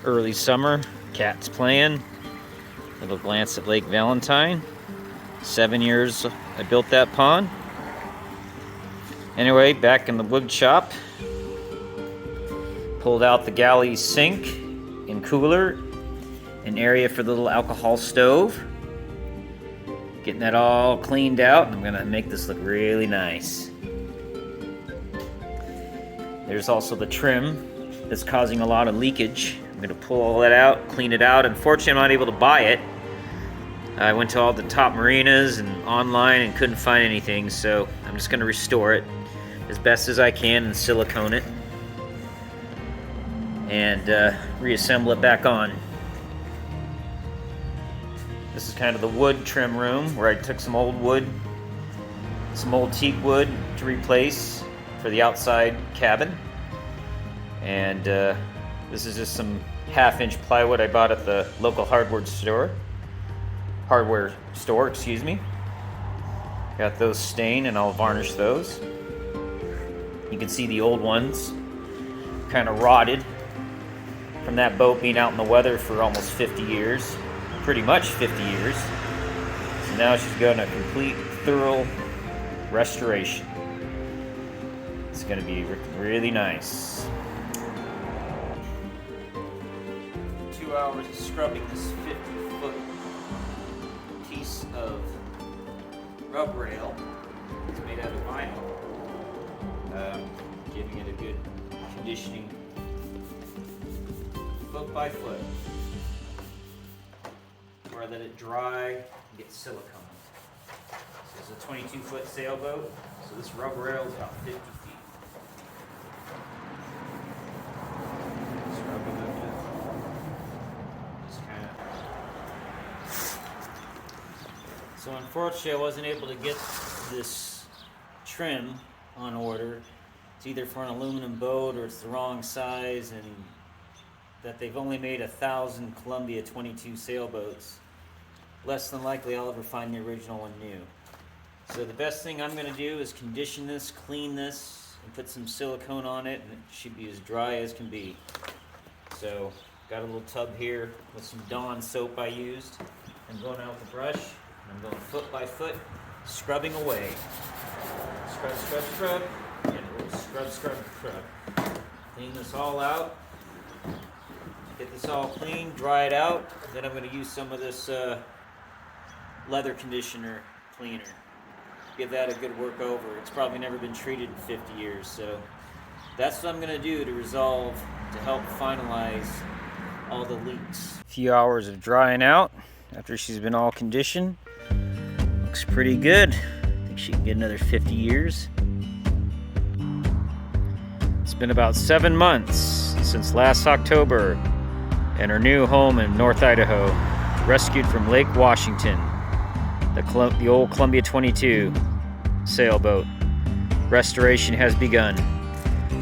early summer. Cat's playing. Little glance at Lake Valentine. 7 years I built that pond. Anyway, back in the wood shop. Pulled out the galley sink and cooler. An area for the little alcohol stove. Getting that all cleaned out. I'm gonna make this look really nice. There's also the trim that's causing a lot of leakage. I'm gonna pull all that out, clean it out. Unfortunately, I'm not able to buy it. I went to all the top marinas and online and couldn't find anything, so I'm just gonna restore it as best as I can and silicone it and reassemble it back on. This is kind of the wood trim room where I took some old wood, some old teak wood to replace for the outside cabin. And this is just some 1/2-inch plywood I bought at the local hardware store, excuse me. Got those stained and I'll varnish those. You can see the old ones kind of rotted from that boat being out in the weather for almost 50 years, pretty much 50 years. So now she's got a complete, thorough restoration. It's going to be really nice. 2 hours of scrubbing this 50-foot piece of rub rail. It's made out of vinyl, giving it a good conditioning foot by foot. Before I let it dry and get silicone. This is a 22-foot sailboat, so this rubber rail is about 50 feet. Scrubbing it just kind of. So unfortunately, I wasn't able to get this trim on order. It's either for an aluminum boat or it's the wrong size, and that they've only made 1,000 Columbia 22 sailboats. Less than likely I'll ever find the original one new. So the best thing I'm going to do is condition this, clean this, and put some silicone on it, and it should be as dry as can be. So got a little tub here with some Dawn soap I used. I'm going out with the brush, and I'm going foot by foot, scrubbing away. Scrub, scrub, scrub, and we'll scrub, scrub, scrub. Clean this all out. Get this all clean, dry it out. Then I'm going to use some of this leather conditioner cleaner. Give that a good work over. It's probably never been treated in 50 years, so that's what I'm going to do to help finalize all the leaks. A few hours of drying out after she's been all conditioned. Looks pretty good. I think she can get another 50 years. It's been about 7 months since last October in her new home in North Idaho, rescued from Lake Washington. The old Columbia 22 sailboat. Restoration has begun.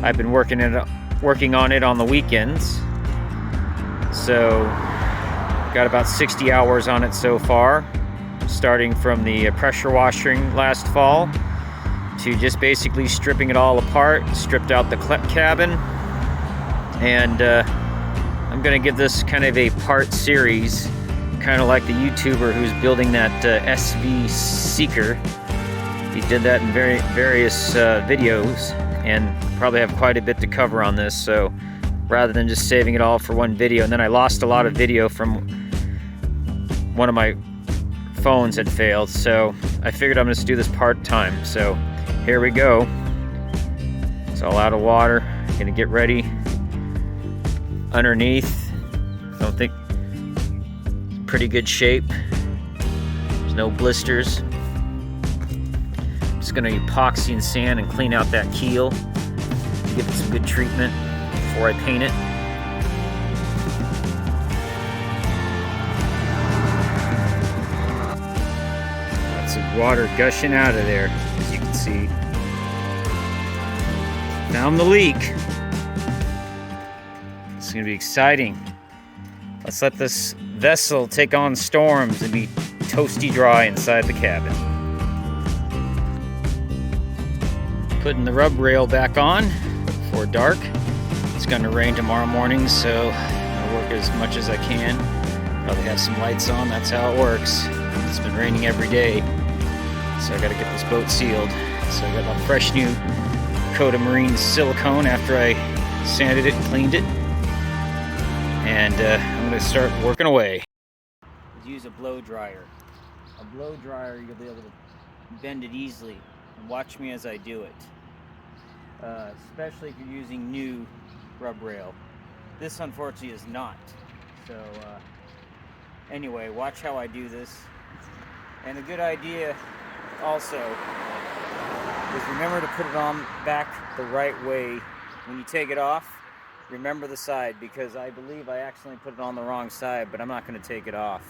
I've been working on it on the weekends. So, got about 60 hours on it so far, starting from the pressure washing last fall to just basically stripping it all apart, stripped out the cabin, and I'm going to give this kind of a part series, kind of like the YouTuber who's building that SV Seeker. He did that in various videos, and probably have quite a bit to cover on this, so rather than just saving it all for one video. And then I lost a lot of video from one of my phones had failed, so I figured I'm going to do this part-time. So here we go. It's all out of water. Gonna get ready underneath. Don't think pretty good shape. There's no blisters. I'm just gonna epoxy and sand and clean out that keel. Give it some good treatment before I paint it. Lots of water gushing out of there, as you can see. Found the leak. It's gonna be exciting. Let's let this vessel take on storms and be toasty dry inside the cabin. Putting the rub rail back on before dark. It's gonna rain tomorrow morning, so I'm gonna work as much as I can. Probably have some lights on, that's how it works. It's been raining every day, so I gotta get this boat sealed. So I got a fresh new coat of marine silicone after I sanded it and cleaned it. And I'm gonna start working away. Use a blow dryer. A blow dryer, you'll be able to bend it easily. And watch me as I do it. Especially if you're using new rub rail. This unfortunately is not. So anyway, watch how I do this. And a good idea also is remember to put it on back the right way. When you take it off, remember the side, because I believe I accidentally put it on the wrong side, but I'm not going to take it off.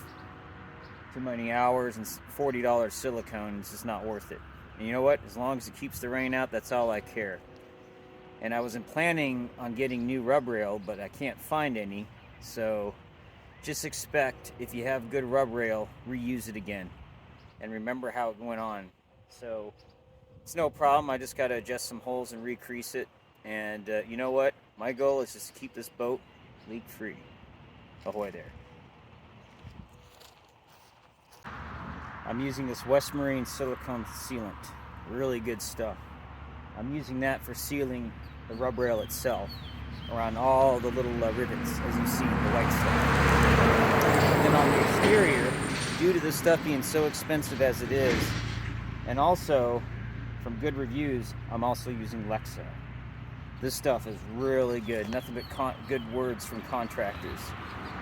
Too many hours and $40 silicone, it's just not worth it. And you know what? As long as it keeps the rain out, that's all I care. And I wasn't planning on getting new rub rail, but I can't find any. So just expect, if you have good rub rail, reuse it again. And remember how it went on. So it's no problem. I just got to adjust some holes and recrease it. And you know what? My goal is just to keep this boat leak free. Ahoy there. I'm using this West Marine silicone sealant. Really good stuff. I'm using that for sealing the rub rail itself around all the little rivets, as you see, the white stuff. And then on the exterior, due to this stuff being so expensive as it is, and also from good reviews, I'm also using Lexo. This stuff is really good. Nothing but good words from contractors.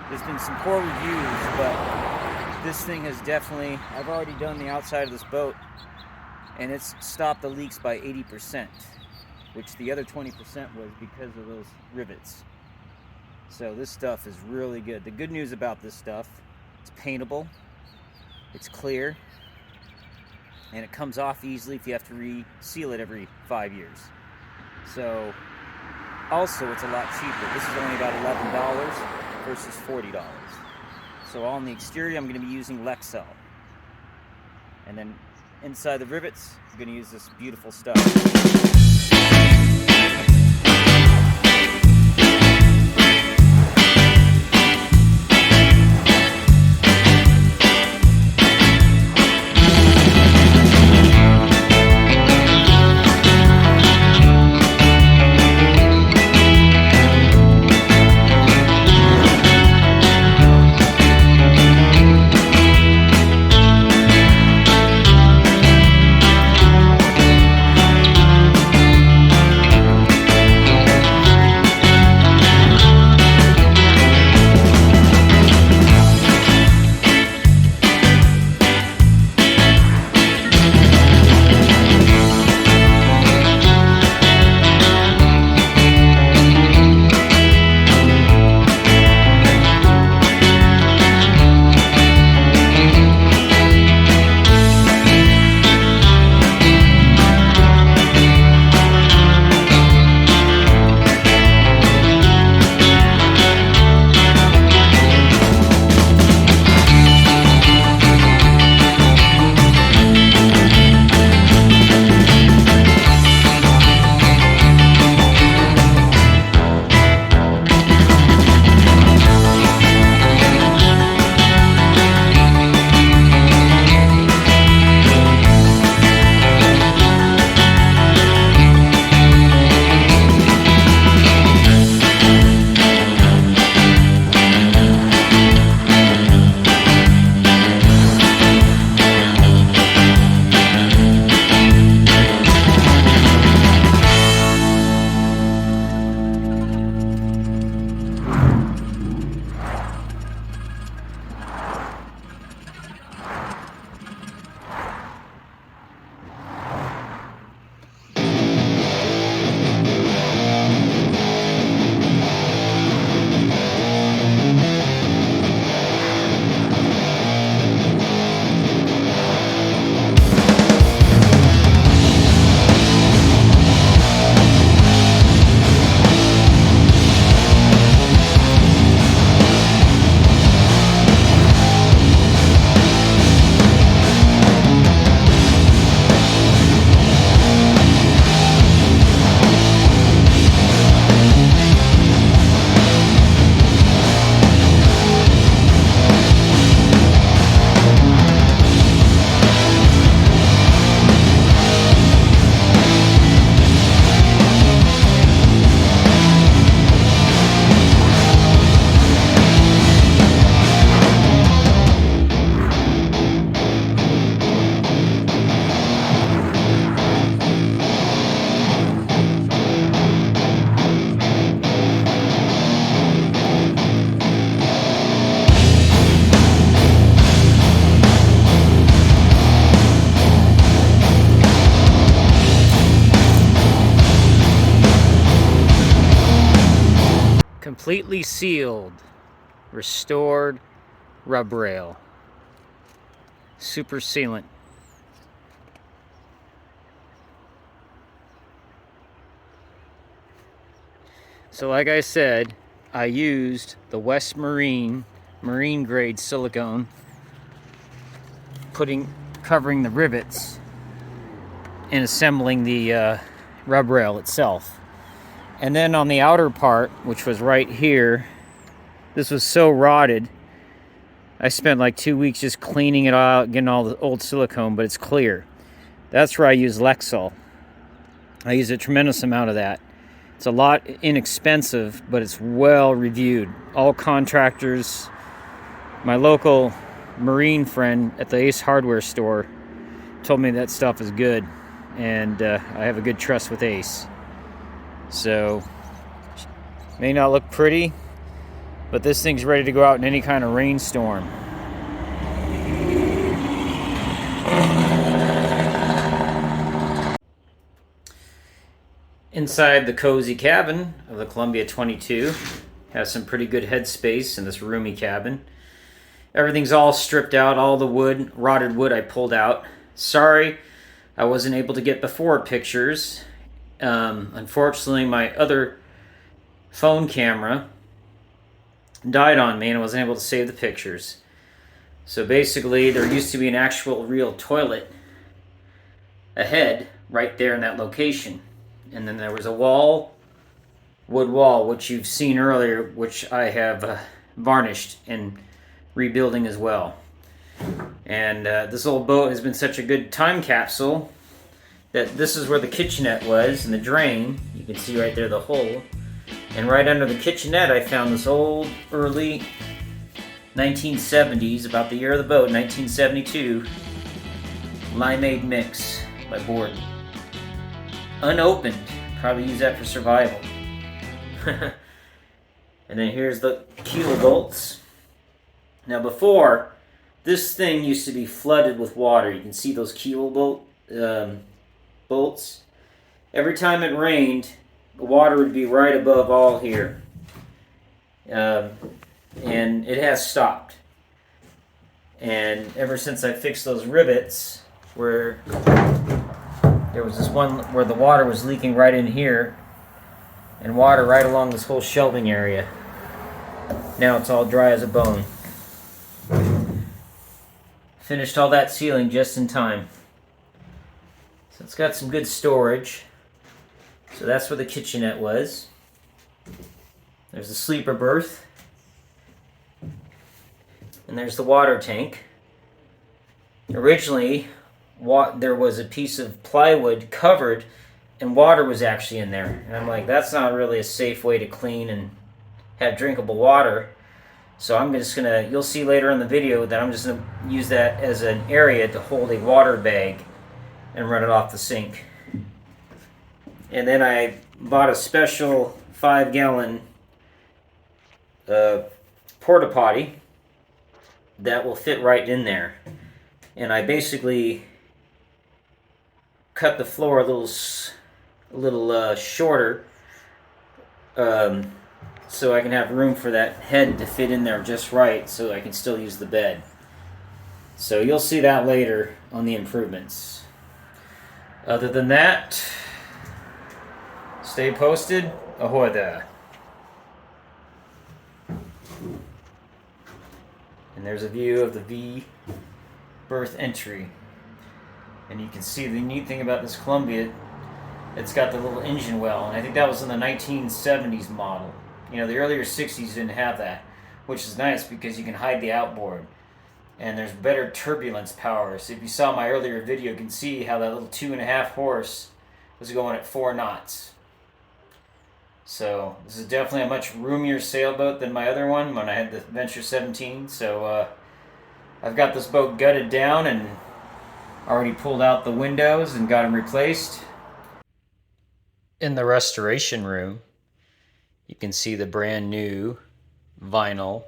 There's been some poor reviews, but this thing has definitely, I've already done the outside of this boat, and it's stopped the leaks by 80%, which the other 20% was because of those rivets. So this stuff is really good. The good news about this stuff, it's paintable, it's clear, and it comes off easily if you have to reseal it every 5 years. So also it's a lot cheaper. This is only about $11 versus $40. So on the exterior, I'm going to be using Lexo. And then inside the rivets, I'm going to use this beautiful stuff. completely sealed, restored rub rail. Super sealant. So like I said, I used the West marine grade silicone, covering the rivets and assembling the rub rail itself. And then on the outer part, which was right here, this was so rotted, I spent like 2 weeks just cleaning it all out, getting all the old silicone, but it's clear. That's where I use Lexol. I use a tremendous amount of that. It's a lot inexpensive, but it's well reviewed. All contractors, my local marine friend at the Ace Hardware store told me that stuff is good, and I have a good trust with Ace. So, may not look pretty, but this thing's ready to go out in any kind of rainstorm. Inside the cozy cabin of the Columbia 22 has some pretty good headspace in this roomy cabin. Everything's all stripped out, all the wood, rotted wood I pulled out. Sorry I wasn't able to get before pictures. Unfortunately, my other phone camera died on me and I wasn't able to save the pictures. So basically, there used to be an actual real toilet ahead right there in that location. And then there was a wall, wood wall, which you've seen earlier, which I have varnished and rebuilding as well. And this old boat has been such a good time capsule that this is where the kitchenette was, and the drain. You can see right there the hole. And right under the kitchenette, I found this old, early 1970s, about the year of the boat, 1972, limeade mix by Borden. Unopened. Probably use that for survival. And then here's the keel bolts. Now before, this thing used to be flooded with water. You can see those keel bolts. Every time it rained, the water would be right above all here. And it has stopped. And ever since I fixed those rivets, where there was this one where the water was leaking right in here, and water right along this whole shelving area. Now it's all dry as a bone. Finished all that sealing just in time. So it's got some good storage. So that's where the kitchenette was. There's the sleeper berth. And there's the water tank. Originally, there was a piece of plywood covered and water was actually in there. And I'm like, that's not really a safe way to clean and have drinkable water. So I'm just gonna, you'll see later in the video that I'm just gonna use that as an area to hold a water bag and run it off the sink. And then I bought a special 5-gallon porta potty that will fit right in there. And I basically cut the floor a little shorter, so I can have room for that head to fit in there just right, so I can still use the bed. So you'll see that later on the improvements. Other than that, stay posted. Ahoy there. And there's a view of the V berth entry. And you can see the neat thing about this Columbia, it's got the little engine well, and I think that was in the 1970s model. You know, the earlier 60s didn't have that, which is nice because you can hide the outboard. And there's better turbulence power. So if you saw my earlier video, you can see how that little 2.5 horse was going at 4 knots. So this is definitely a much roomier sailboat than my other one when I had the Venture 17. So I've got this boat gutted down and already pulled out the windows and got them replaced. In the restoration room, you can see the brand new vinyl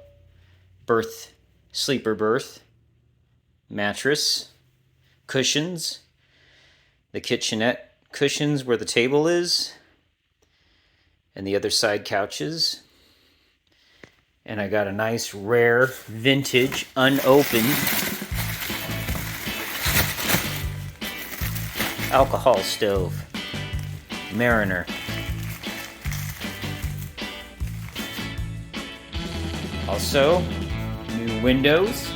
berth, sleeper berth, mattress, cushions, the kitchenette cushions where the table is, and the other side couches. And I got a nice rare vintage unopened alcohol stove, Mariner. Also, new windows.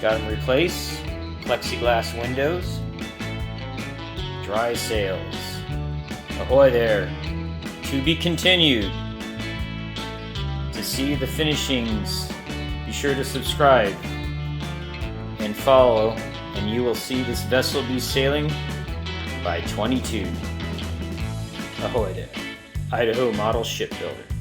Got them replaced. Plexiglass windows. Dry sails. Ahoy there. To be continued. To see the finishings, be sure to subscribe and follow, and you will see this vessel be sailing by 22. Ahoy there. Idaho Model Shipbuilder.